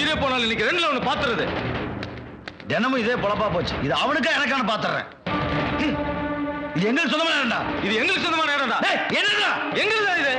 உயிரே போனாலும் இன்னைக்கு ரெண்டுல ஒண்ணு பாத்துறது. தினமும் இதே பொழப்பா போச்சு. இது அவனுக்கா எனக்கான பாத்துறேன். இது எங்களுக்கு சொந்தமான இடம்டா. இது எங்களுக்கு சொந்தமான இடம்டா. என்னடா எங்களுதா இது?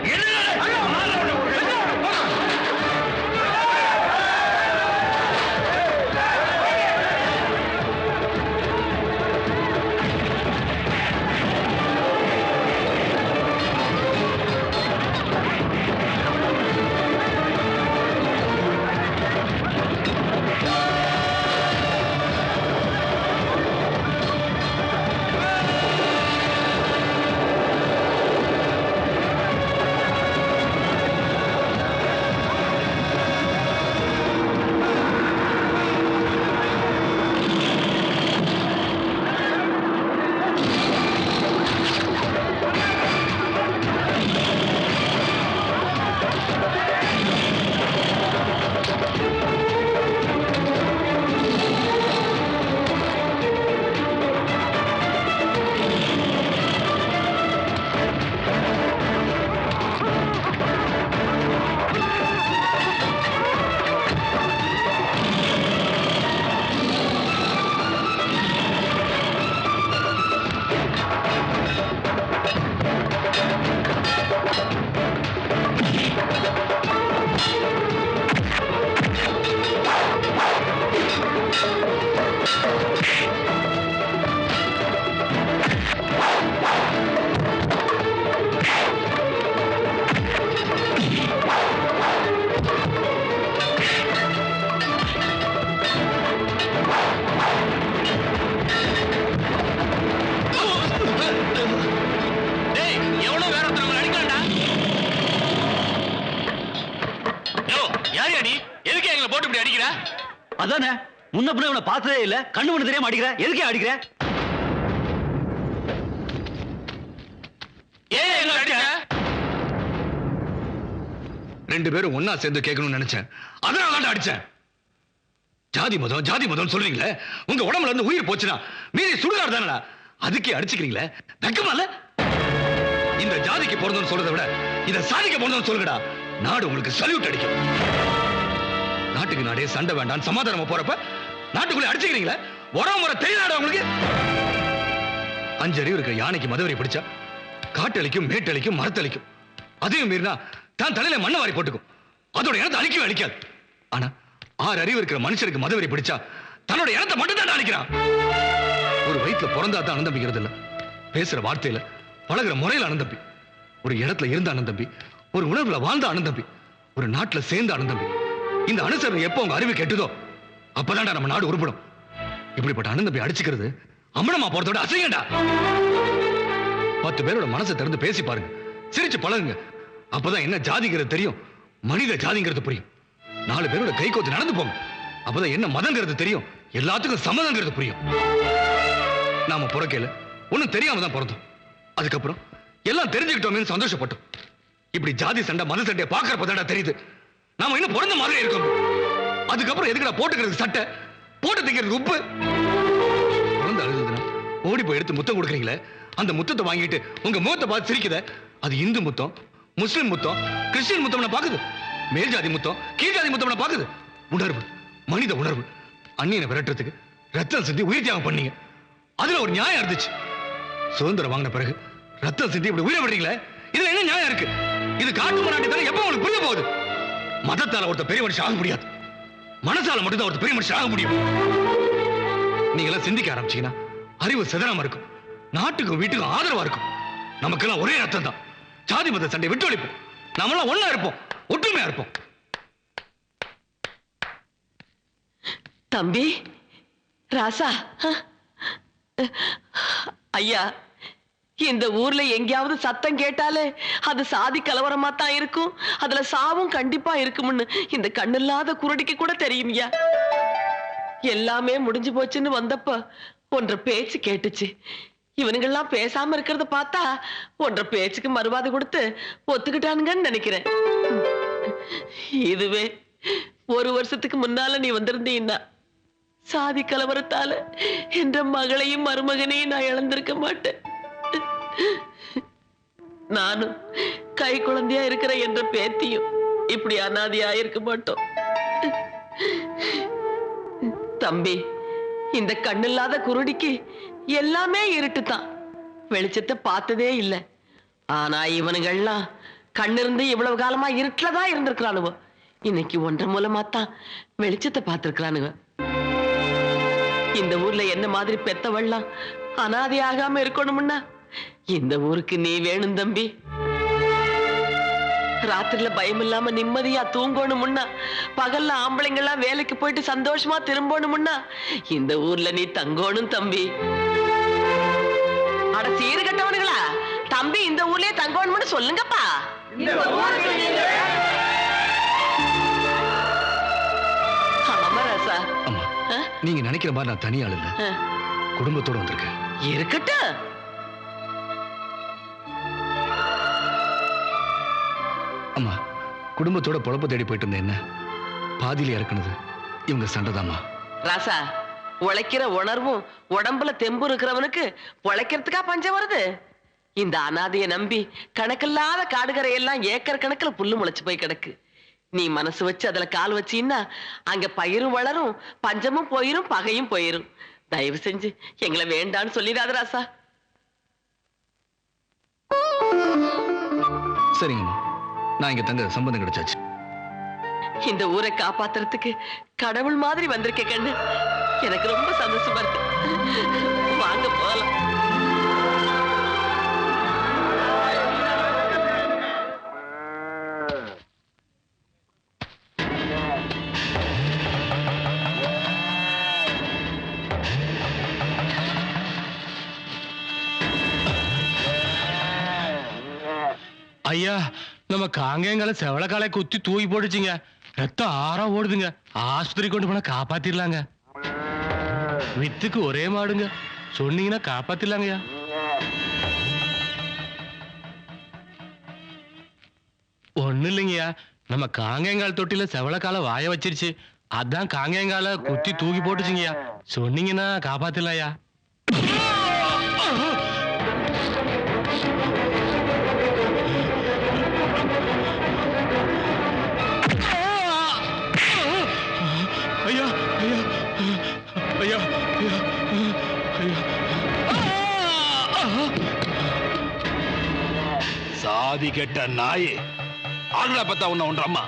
அதானே முன்ன பின்ன இவனை பார்த்ததே இல்ல, கண்ணு மண்ணு தெரியாம அடிக்கிற. எதுக்கே அடிக்கிற? ரெண்டு பேரும் ஒன்னா சேர்ந்து கேட்கணும்னு நினைச்சேன். அதனால தான் அடிச்சேன். ஜாதி மதம் சொல்றீங்களே, உங்க உடம்புல இருந்து உயிர் போச்சுனா மீறி சுடுகாடு தானடா, அதுக்கே அடிச்சுக்கிறீங்களே, வெக்கமா இல்ல? இந்த ஜாதிக்கு பிறந்தவன் சொல்றதை விட இத சாதிக்க பிறந்தவன் சொல்லுங்கடா, நாடு உங்களுக்கு சல்யூட் அடிக்கும். நாட்டுக்கு நாடே சண்டை வேண்டாம் சமாதானமா போறப்ப நாட்டுக்குள்ளே அடிச்சுக்கிறீங்களே, உறவுமுறை தெரியாதா உங்களுக்கு? 5 அறிவு இருக்கிற யானைக்கு மதவரி பிடிச்சா காட்டளிக்கும், மேட்டளிக்கும், மரத்தளிக்கும். அதையும் மீறினா தான் தலையில மண்ணை வாரி போட்டுக்கும். அதோட இனத்தை அழிக்கவே அழிக்காது. ஆனா 6 அறிவு இருக்கிற மனுஷனுக்கு மதவரி பிடிச்சா தன்னோட இனத்தை மட்டும் தான் அழிக்கிறான். ஒரு வயிற்றுல பிறந்தா தான் அனந்தம்பிக்கிறது இல்ல, பேசுற வார்த்தையில பழகுற முறையில அனந்தம்பி. ஒரு இடத்துல இருந்த அனந்தம்பி, ஒரு உணர்வுல வாழ்ந்த அனந்தம்பி, ஒரு நாட்டுல சேர்ந்த அனந்தம்பி. இந்த அனுசரணை எப்போ உங்க அறிவு கெட்டுதோ அப்பதான்டா நம்ம நாடு உருப்படும். இப்படிப்பட்ட அனந்தம்பி அடிச்சுக்கிறது அம்மனமா போறதோட அசையண்டா. 10 பேரோட மனசை திறந்து பேசி பாருங்க, சிரிச்சு பழகுங்க. அப்பதான் என்ன ஜாதிங்கிறது தெரியும், மனித ஜாதிங்கிறது புரியும். 4 பேரோட கை கோத்து நடந்து போங்க, அப்பதான் என்ன மதங்கிறது தெரியும், எல்லாத்துக்கும் சம்மதங்கிறது புரியும். நாம பிறக்கையில ஒண்ணும் தெரியாம தான் பிறந்தோம். அதுக்கப்புறம் எல்லாம் தெரிஞ்சுக்கிட்டோமே சந்தோஷப்பட்டோம். இப்படி ஜாதி சண்டை மத சண்டையை பாக்குறப்பதாடா தெரியுது நாம இன்னும் பிறந்த மாதிரி இருக்கோம். அதுக்கப்புறம் எதுக்குடா போட்டுக்கிறது சட்டை, போட்டு தைக்கிறது உப்பு? குழந்தை அழுதுனா ஓடி போய் எடுத்து முத்தம் கொடுக்குறீங்களே, அந்த முத்தத்தை வாங்கிட்டு உங்க முகத்தை பார்த்து சிரிக்குத, அது இந்து முத்தம், முஸ்லிம் முத்தம், கிறிஸ்டியன் முத்தம் பாக்குது, மேல் ஜாதி முத்தம், கீழ் ஜாதி முத்தம் பாக்குது. உணர்வு, மனித உணர்வு. அந்நியனை விரட்டுறதுக்கு ரத்தம் சிந்தி உயிர் தியாகம் பண்ணீங்க, அதுல ஒரு நியாயம் இருந்துச்சு. சுதந்திரம் வாங்கின பிறகு ரத்தம் சிந்தி இப்படி உயிரை விடுறீங்களே, இதுல என்ன நியாயம் இருக்கு? இது காட்டு மராட்டி தானே, எப்ப உங்களுக்கு புரிய போகுது? மதத்தால ஒருத்த பெரிய மனுஷன் ஆக முடியாது, மனசால மட்டும் தான் ஒருத்த பெரிய மனுஷன் ஆக முடியும். நீங்க எல்லாம் சிந்திக்க ஆரம்பிச்சீங்கன்னா அறிவு சிதறாம இருக்கும், நாட்டுக்கும் வீட்டுக்கும் ஆதரவா இருக்கும். நமக்கெல்லாம் ஒரே ரத்தம் தான், ஜாதி மத சண்டை விட்டு ஒழிப்போம், நாமெல்லாம் ஒண்ணா இருப்போம், ஒற்றுமையா இருப்போம். தம்பி ராசா, ஐயா, இந்த ஊர்ல எங்கேயாவது சத்தம் கேட்டாலே அது சாதி கலவரமா தான் இருக்கும், அதுல சாவும் கண்டிப்பா இருக்கும்னு இந்த கண்ணில்லாத குருடிக்கு கூட தெரியும்யா. எல்லாமே முடிஞ்சு போச்சுன்னு வந்தப்ப ஒன்ற பேச்சு கேட்டுச்சு. இவனுங்கெல்லாம் பேசாம இருக்கிறத பார்த்தா ஒன்ற பேச்சுக்கு மறுவாதை கொடுத்து ஒத்துக்கிட்டானுங்கன்னு நினைக்கிறேன். இதுவே 1 வருஷத்துக்கு முன்னால நீ வந்திருந்தீன்னா சாதி கலவரத்தால என்ற மகளையும் மருமகனையும் நான் இழந்திருக்க மாட்டேன். நானும் கை குழந்தையா இருக்கிற என்ற பேத்தியும் இப்படி அனாதையா இருக்க மாட்டோம். தம்பி, இந்த கண்ணில்லாத குருடிக்கு எல்லாமே இருட்டுதான், வெளிச்சத்தை பார்த்ததே இல்ல. ஆனா இவனுங்கள்லாம் கண்ணிருந்து இவ்வளவு காலமா இருட்டுலதான் இருந்திருக்கிறானுவ. இன்னைக்கு ஒன்றை மூலமாத்தான் வெளிச்சத்தை பார்த்திருக்கிறானுங்க. இந்த ஊர்ல என்ன மாதிரி பெத்தவள்லாம் அனாதையாகாம இருக்கணும்னா இந்த ஊருக்கு நீ வேணும் தம்பி. ராத்திரில பயம் இல்லாம நிம்மதியா தூங்கணும்னா, பகல்ல ஆம்பளைங்கெல்லாம் வேலைக்கு போயிட்டு சந்தோஷமா திரும்பணும்னா இந்த ஊர்ல நீ தங்கணும் தம்பி. அட சீரு கட்டவனுங்களா, தம்பி இந்த ஊர்லயே தங்கணும்னு சொல்லுங்கப்பா. ஆமா ராசா. அம்மா, நீங்க நினைக்கிற மாதிரி நான் தனி ஆளு இல்ல, குடும்பத்தோட வந்திருக்கேன். இருக்கட்டும். அம்மா, குடும்பத்தோட பொழப்பு தேடி போயிட்டு இருந்தேன், என்ன பாதியில இறக்குனது இவங்க சண்டைதாம்மா. ராசா, உழைக்கிற உணர்வும் உடம்புல தெம்பு இருக்கிறவனுக்கு உழைக்கிறதுக்கா பஞ்சம் வருது? இந்த அனாதைய நம்பி கணக்கில்லாத காடுகரை எல்லாம் ஏக்கர் கணக்குல புல்லு முளைச்சு போய் கிடக்கு. நீ மனசு வச்சு அதுல கால் வச்சீன்னா அங்க பயிரும் வளரும், பஞ்சமும் போயிரும், பகையும் போயிரும். தயவு செஞ்சு எங்களை வேண்டான்னு சொல்லிடாத ராசா. சரிங்கம்மா, நான் இங்க தங்க சம்பந்தம் கிடைச்சாச்சு. இந்த ஊரை காப்பாத்துறதுக்கு கடவுள் மாதிரி வந்திருக்க கண்ணு, எனக்கு ரொம்ப சந்தோஷமா இருக்கு. வாங்க போகலாம். ஐயா, நம்ம காங்கேயங்கால செவளக்காலை குத்தி தூக்கி போட்டுச்சுங்க. ரத்தம் ஆறா ஓடுதுங்க. ஆஸ்பத்திரி கொண்டு போனா காப்பாத்திரலாங்க. வித்துக்கு ஒரே மாடுங்க, சொன்னீங்கன்னா காப்பாத்திரலாங்கய்யா. ஒண்ணு இல்லைங்கய்யா, நம்ம காங்கேயங்கால் தொட்டில செவளக்கால வாய வச்சிருச்சு. அதான் காங்கேயங்கால குத்தி தூக்கி போட்டுச்சுங்கய்யா. சொன்னீங்கன்னா காப்பாத்திரலாம்யா. ஐயா ஐயா ஐயா ஐயா ஐயா. சாதி கெட்ட நாயே, ஆளுநரை பத்தா உன்ன ஒன்ற அம்மா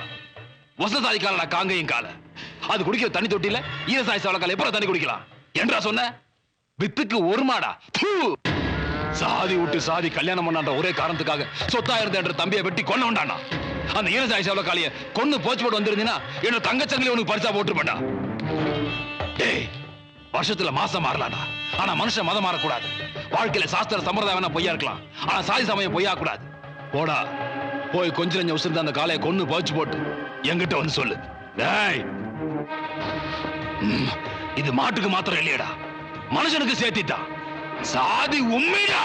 வசசாதி காலடா காங்கையும் கால. அது குடிக்கிற தண்ணி தொட்டில ஈரசாய் சவளக்கால எப்பறம் தண்ணி குடிக்கலாம் என்றா சொன்ன? வித்துக்கு ஒரு மாடா. சாதி விட்டு சாதி கல்யாணம் பண்ணான்ற ஒரே காரணத்துக்காக சொத்தா இருந்த என்ற தம்பியை வெட்டி கொண்டு வந்தானா. அந்த ஈரசாய் சவளக்காலிய கொண்டு போச்சு போட்டு வந்திருந்தீங்கன்னா என்ன தங்கச்சங்கிலி உனக்கு பரிசா போட்டுருப்பா. டேய், வருஷத்துல மாசம் மாறலாம்டா, ஆனா மனுஷன் மதம் மாறக்கூடாது. வாழ்க்கையில சாஸ்திர சம்பிரதாயம் வேணா பொய்யா இருக்கலாம், ஆனா சாதி சமயம் பொய்யா கூடாது. போடா, போய் கொஞ்ச நெஞ்ச உசிர்ந்த அந்த காலையை கொன்னு போச்சு போட்டு என்கிட்ட வந்து சொல்லு. டேய், இது மாட்டுக்கு மாத்திரம் இல்லையடா, மனுஷனுக்கு சேர்த்திட்டா. சாதி உண்மைடா.